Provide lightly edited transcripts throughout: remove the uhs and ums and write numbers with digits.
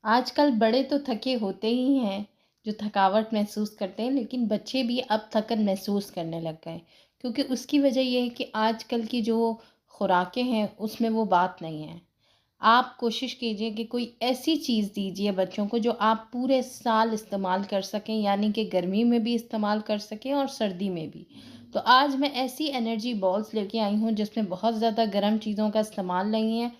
आजकल बड़े तो थके होते ही हैं, जो थकावट महसूस करते हैं, लेकिन बच्चे भी अब थकन महसूस करने लग गए हैं। क्योंकि उसकी वजह ये है कि आजकल की जो खुराकें हैं, उसमें वो बात नहीं है। आप कोशिश कीजिए कि कोई ऐसी चीज़ दीजिए बच्चों को जो आप पूरे साल इस्तेमाल कर सकें, यानी कि गर्मी में भी इस्तेमाल कर सकें और सर्दी में भी। तो आज मैं ऐसी एनर्जी बॉल्स लेके आई हूँ जिसमें बहुत ज़्यादा गर्म चीज़ों का इस्तेमाल नहीं है,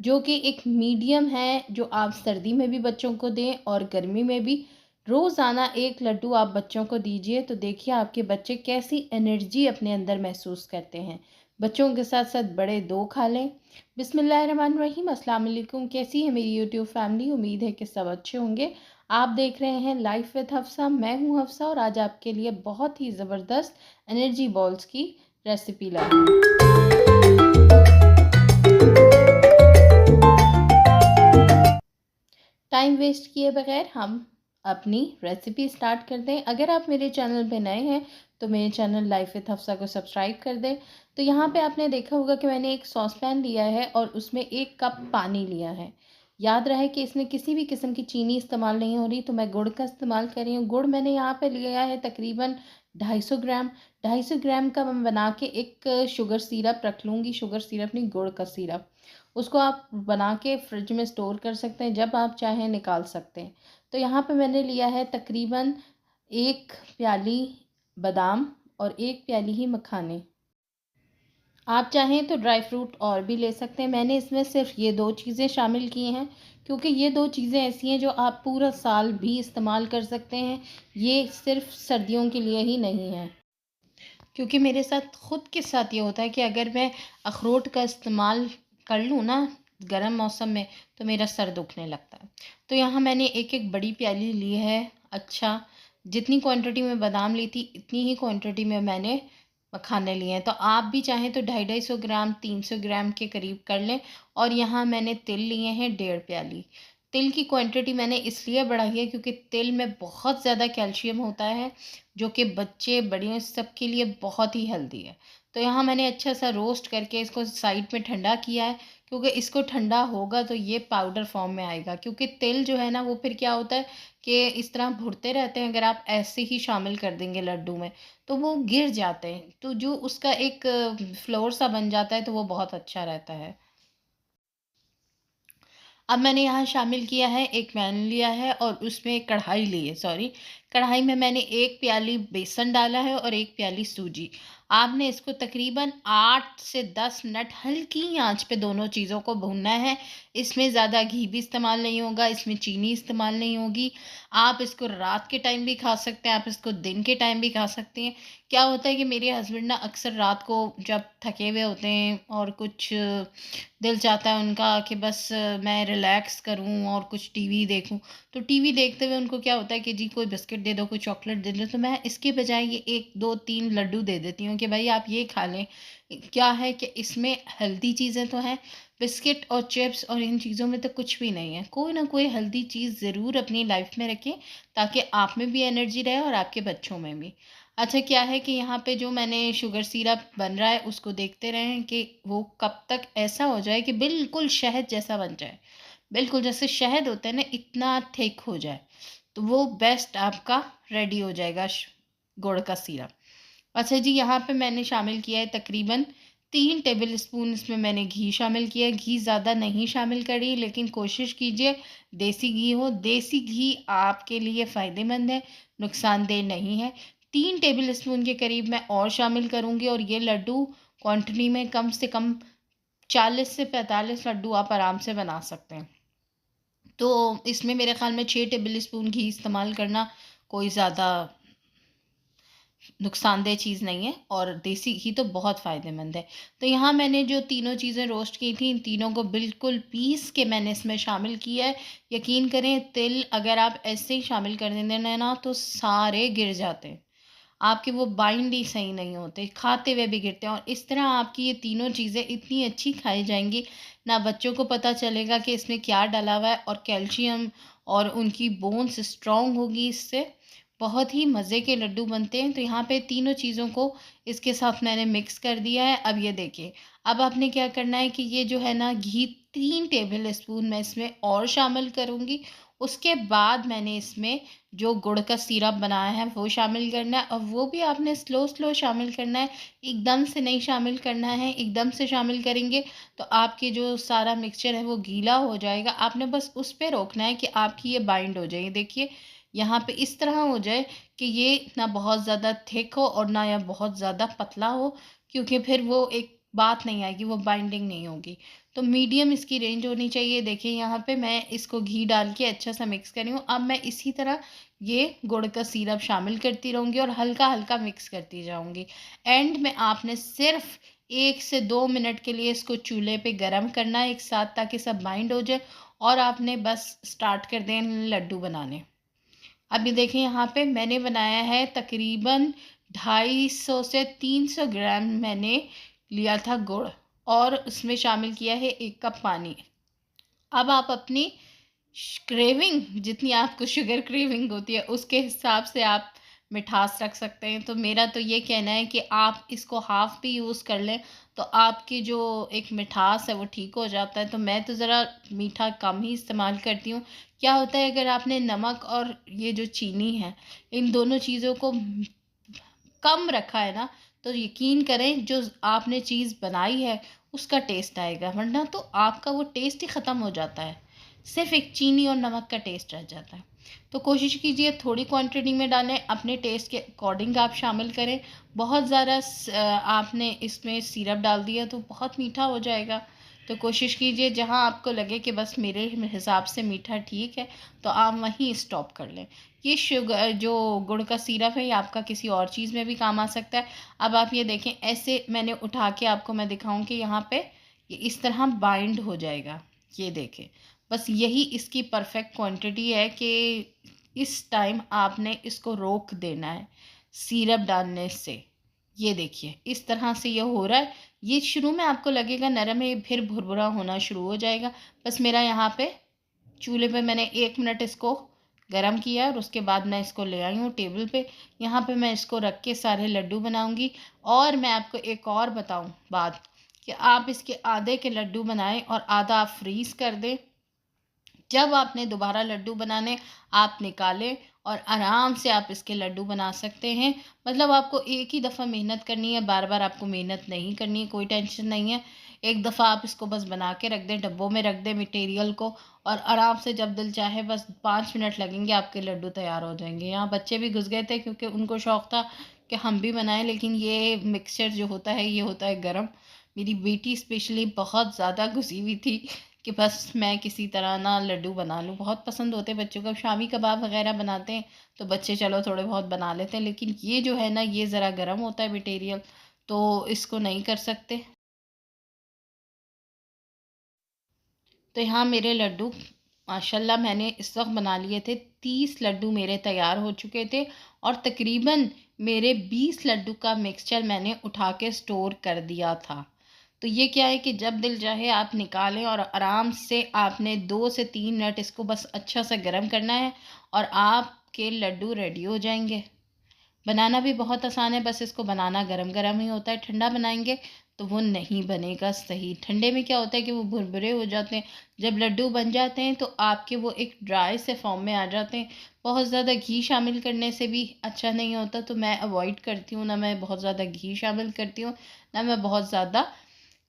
जो कि एक मीडियम है, जो आप सर्दी में भी बच्चों को दें और गर्मी में भी। रोज़ाना एक लड्डू आप बच्चों को दीजिए, तो देखिए आपके बच्चे कैसी एनर्जी अपने अंदर महसूस करते हैं। बच्चों के साथ साथ बड़े 2 खा लें। बिस्मिल्लाहिर्रहमानिर्रहीम, अस्सलाम वालेकुम। कैसी है मेरी यूट्यूब फैमिली? उम्मीद है कि सब अच्छे होंगे। आप देख रहे हैं लाइफ विद हफ्सा। मैं हूं हफ्सा और आज आपके लिए बहुत ही ज़बरदस्त एनर्जी बॉल्स की रेसिपी लाई हूँ। टाइम वेस्ट किए बगैर हम अपनी रेसिपी स्टार्ट कर दें। अगर आप मेरे चैनल पे नए हैं तो मेरे चैनल लाइफ विद हफ्सा को सब्सक्राइब कर दें। तो यहाँ पे आपने देखा होगा कि मैंने एक सॉस पैन लिया है और उसमें 1 कप पानी लिया है। याद रहे कि इसमें किसी भी किस्म की चीनी इस्तेमाल नहीं हो रही, तो मैं गुड़ का इस्तेमाल कर रही हूँ। गुड़ मैंने यहाँ पे लिया है तकरीबन 250 ग्राम। 250 ग्राम का मैं बना के एक शुगर सिरप रख लूँगी। शुगर सिरप नहीं, गुड़ का सिरप। उसको आप बना के फ्रिज में स्टोर कर सकते हैं, जब आप चाहें निकाल सकते हैं। तो यहाँ पे मैंने लिया है तकरीबन 1 प्याली बादाम और 1 प्याली ही मखाने। आप चाहें तो ड्राई फ्रूट और भी ले सकते हैं। मैंने इसमें सिर्फ ये 2 चीज़ें शामिल की हैं, क्योंकि ये 2 चीज़ें ऐसी हैं जो आप पूरा साल भी इस्तेमाल कर सकते हैं। ये सिर्फ सर्दियों के लिए ही नहीं है। क्योंकि मेरे साथ खुद के साथ ये होता है कि अगर मैं अखरोट का इस्तेमाल कर लूँ ना गर्म मौसम में, तो मेरा सर दुखने लगता है। तो यहाँ मैंने एक एक बड़ी प्याली ली है। अच्छा, जितनी क्वांटिटी में बादाम ली थी इतनी ही क्वांटिटी में मैंने मखाने लिए हैं। तो आप भी चाहें तो 250 ग्राम 300 ग्राम के करीब कर लें। और यहाँ मैंने तिल लिए हैं 1.5 प्याली। तिल की क्वांटिटी मैंने इसलिए बढ़ाई है क्योंकि तिल में बहुत ज़्यादा कैल्शियम होता है, जो कि बच्चे बड़े सबके लिए बहुत ही हेल्दी है। तो यहाँ मैंने अच्छा सा रोस्ट करके इसको साइड में ठंडा किया है, क्योंकि इसको ठंडा होगा तो ये पाउडर फॉर्म में आएगा। क्योंकि तिल जो है ना, वो फिर क्या होता है कि इस तरह भुनते रहते हैं। अगर आप ऐसे ही शामिल कर देंगे लड्डू में तो वो गिर जाते हैं, तो जो उसका एक फ्लोर सा बन जाता है, तो वो बहुत अच्छा रहता है। अब मैंने यहाँ शामिल किया है, एक पैन लिया है और उसमें एक कढ़ाई ली है, सॉरी। कढ़ाई में मैंने 1 प्याली बेसन डाला है और 1 प्याली सूजी। आपने इसको तकरीबन 8 से 10 मिनट हल्की आंच पे दोनों चीज़ों को भूनना है। इसमें ज़्यादा घी भी इस्तेमाल नहीं होगा, इसमें चीनी इस्तेमाल नहीं होगी। आप इसको रात के टाइम भी खा सकते हैं, आप इसको दिन के टाइम भी खा सकते हैं। क्या होता है कि मेरे हस्बैंड ना अक्सर रात को जब थके हुए होते हैं और कुछ दिल चाहता है उनका कि बस मैं रिलैक्स करूं और कुछ टीवी देखूं, तो टीवी देखते हुए उनको क्या होता है कि जी कोई बिस्किट दे दो, कोई चॉकलेट दे दो। तो मैं इसके बजाय ये 1 2 3 लड्डू दे देती हूँ कि भाई आप ये खा लें। क्या है कि इसमें हेल्दी चीज़ें तो हैं, बिस्किट और चिप्स और इन चीज़ों में तो कुछ भी नहीं है। कोई ना कोई हेल्दी चीज़ ज़रूर अपनी लाइफ में रखें, ताकि आप में भी एनर्जी रहे और आपके बच्चों में भी। अच्छा, क्या है कि यहाँ पे जो मैंने शुगर सिरप बन रहा है उसको देखते रहें कि वो कब तक ऐसा हो जाए कि बिल्कुल शहद जैसा बन जाए। बिल्कुल जैसे शहद होता है ना, इतना थिक हो जाए, तो वो बेस्ट आपका रेडी हो जाएगा गुड़ का सिरप। अच्छा जी, यहाँ पे मैंने शामिल किया है तकरीबन 3 टेबल स्पून, इसमें मैंने घी शामिल किया है। घी ज़्यादा नहीं शामिल करी, लेकिन कोशिश कीजिए देसी घी हो। देसी घी आपके लिए फ़ायदेमंद है, नुकसानदेह नहीं है। 3 टेबल स्पून के करीब मैं और शामिल करूँगी और ये लड्डू क्वांटिटी में कम से कम 40 से 45 लड्डू आप आराम से बना सकते हैं। तो इसमें मेरे ख़्याल में 6 टेबल स्पून घी इस्तेमाल करना कोई ज़्यादा नुकसानदेह चीज़ नहीं है, और देसी घी तो बहुत फ़ायदेमंद है। तो यहाँ मैंने जो तीनों चीज़ें रोस्ट की थी, इन तीनों को बिल्कुल पीस के मैंने इसमें शामिल किया है। यकीन करें, तिल अगर आप ऐसे ही शामिल कर देंगे ना, तो सारे गिर जाते हैं। आपके वो बाइंड ही सही नहीं होते, खाते हुए भी गिरते हैं। और इस तरह आपकी ये तीनों चीज़ें इतनी अच्छी खाई जाएँगी, ना बच्चों को पता चलेगा कि इसमें क्या डला हुआ है, और कैल्शियम और उनकी बोन्स स्ट्रॉन्ग होगी इससे। बहुत ही मज़े के लड्डू बनते हैं। तो यहाँ पे तीनों चीज़ों को इसके साथ मैंने मिक्स कर दिया है। अब ये देखिए, अब आपने क्या करना है कि ये जो है ना घी 3 टेबल स्पून मैं इसमें और शामिल करूँगी, उसके बाद मैंने इसमें जो गुड़ का सिरप बनाया है वो शामिल करना है, और वो भी आपने स्लो स्लो शामिल करना है, एकदम से नहीं शामिल करना है। एकदम से शामिल करेंगे तो आपके जो सारा मिक्सचर है वो गीला हो जाएगा। आपने बस उस पे रोकना है कि आपकी ये बाइंड हो जाए। देखिए यहाँ पे इस तरह हो जाए कि ये ना बहुत ज़्यादा थिक हो और ना या बहुत ज़्यादा पतला हो, क्योंकि फिर वो एक बात नहीं आएगी, वो बाइंडिंग नहीं होगी। तो मीडियम इसकी रेंज होनी चाहिए। देखिए यहाँ पे मैं इसको घी डाल के अच्छा सा मिक्स कर रही हूँ। अब मैं इसी तरह ये गुड़ का सिरप शामिल करती रहूँगी और हल्का हल्का मिक्स करती जाऊँगी। एंड में आपने सिर्फ 1 से 2 मिनट के लिए इसको चूल्हे पे गरम करना है एक साथ, ताकि सब बाइंड हो जाए, और आपने बस स्टार्ट कर दें लड्डू बनाने। अभी देखें यहाँ पे मैंने बनाया है तकरीबन 250 से 300 ग्राम मैंने लिया था गुड़, और उसमें शामिल किया है 1 कप पानी। अब आप अपनी क्रेविंग, जितनी आपको शुगर क्रेविंग होती है उसके हिसाब से आप मिठास रख सकते हैं। तो मेरा तो ये कहना है कि आप इसको हाफ़ भी यूज़ कर लें तो आपकी जो एक मिठास है वो ठीक हो जाता है। तो मैं तो ज़रा मीठा कम ही इस्तेमाल करती हूँ। क्या होता है, अगर आपने नमक और ये जो चीनी है, इन दोनों चीज़ों को कम रखा है ना, तो यकीन करें जो आपने चीज़ बनाई है उसका टेस्ट आएगा, वरना तो आपका वो टेस्ट ही ख़त्म हो जाता है। सिर्फ़ एक चीनी और नमक का टेस्ट रह जाता है। तो कोशिश कीजिए थोड़ी क्वांटिटी में डालें, अपने टेस्ट के अकॉर्डिंग आप शामिल करें। बहुत ज़्यादा आपने इसमें सिरप डाल दिया तो बहुत मीठा हो जाएगा। तो कोशिश कीजिए जहाँ आपको लगे कि बस मेरे हिसाब से मीठा ठीक है, तो आप वहीं स्टॉप कर लें। ये शुगर जो गुड़ का सिरप है ये आपका किसी और चीज़ में भी काम आ सकता है। अब आप ये देखें, ऐसे मैंने उठा के आपको मैं दिखाऊं कि यहाँ पे ये इस तरह बाइंड हो जाएगा। ये देखें, बस यही इसकी परफेक्ट क्वांटिटी है कि इस टाइम आपने इसको रोक देना है सिरप डालने से। ये देखिए इस तरह से ये हो रहा है। ये शुरू में आपको लगेगा नरम है, फिर भुरभुरा होना शुरू हो जाएगा। बस मेरा यहाँ पे चूल्हे पे मैंने 1 मिनट इसको गरम किया और उसके बाद मैं इसको ले आई हूँ टेबल पे। यहाँ पे मैं इसको रख के सारे लड्डू बनाऊँगी। और मैं आपको एक और बताऊँ बात, कि आप इसके आधे के लड्डू बनाएं और आधा आप फ्रीज़ कर दें। जब आपने दोबारा लड्डू बनाने, आप निकालें और आराम से आप इसके लड्डू बना सकते हैं। मतलब आपको एक ही दफ़ा मेहनत करनी है, बार बार आपको मेहनत नहीं करनी है, कोई टेंशन नहीं है। एक दफ़ा आप इसको बस बना के रख दें, डब्बों में रख दें मटेरियल को, और आराम से जब दिल चाहे बस 5 मिनट लगेंगे, आपके लड्डू तैयार हो जाएंगे। यहाँ बच्चे भी घुस गए थे क्योंकि उनको शौक़ था कि हम भी बनाएं, लेकिन ये मिक्सचर जो होता है ये होता है गर्म। मेरी बेटी स्पेशली बहुत ज़्यादा घुसी हुई थी कि बस मैं किसी तरह ना लड्डू बना लूँ। बहुत पसंद होते हैं बच्चों को। शामी कबाब वग़ैरह बनाते हैं तो बच्चे चलो थोड़े बहुत बना लेते हैं, लेकिन ये जो है ना ये ज़रा गर्म होता है मटेरियल, तो इसको नहीं कर सकते। तो यहाँ मेरे लड्डू माशाल्लाह मैंने इस वक्त बना लिए थे। 30 लड्डू मेरे तैयार हो चुके थे, और तकरीबन मेरे 20 लड्डू का मिक्सचर मैंने उठा के स्टोर कर दिया था। तो ये क्या है कि जब दिल चाहे आप निकालें और आराम से आपने 2 से 3 मिनट इसको बस अच्छा सा गर्म करना है, और आपके लड्डू रेडी हो जाएंगे। बनाना भी बहुत आसान है, बस इसको बनाना गरम गरम ही होता है। ठंडा बनाएंगे तो वो नहीं बनेगा सही। ठंडे में क्या होता है कि वो भुरभुरे हो जाते हैं। जब लड्डू बन जाते हैं तो आपके वो एक ड्राई से फॉर्म में आ जाते हैं। बहुत ज़्यादा घी शामिल करने से भी अच्छा नहीं होता, तो मैं अवॉइड करती हूँ। ना मैं बहुत ज़्यादा घी शामिल करती हूँ, ना मैं बहुत ज़्यादा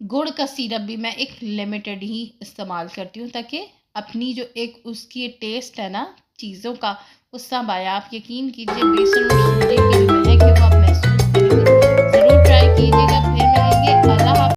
गुड़ का सिरप भी मैं एक लिमिटेड ही इस्तेमाल करती हूँ, ताकि अपनी जो एक उसकी टेस्ट है ना चीज़ों का, वो सब आया। आप यकीन कीजिए बेसन और सूजी की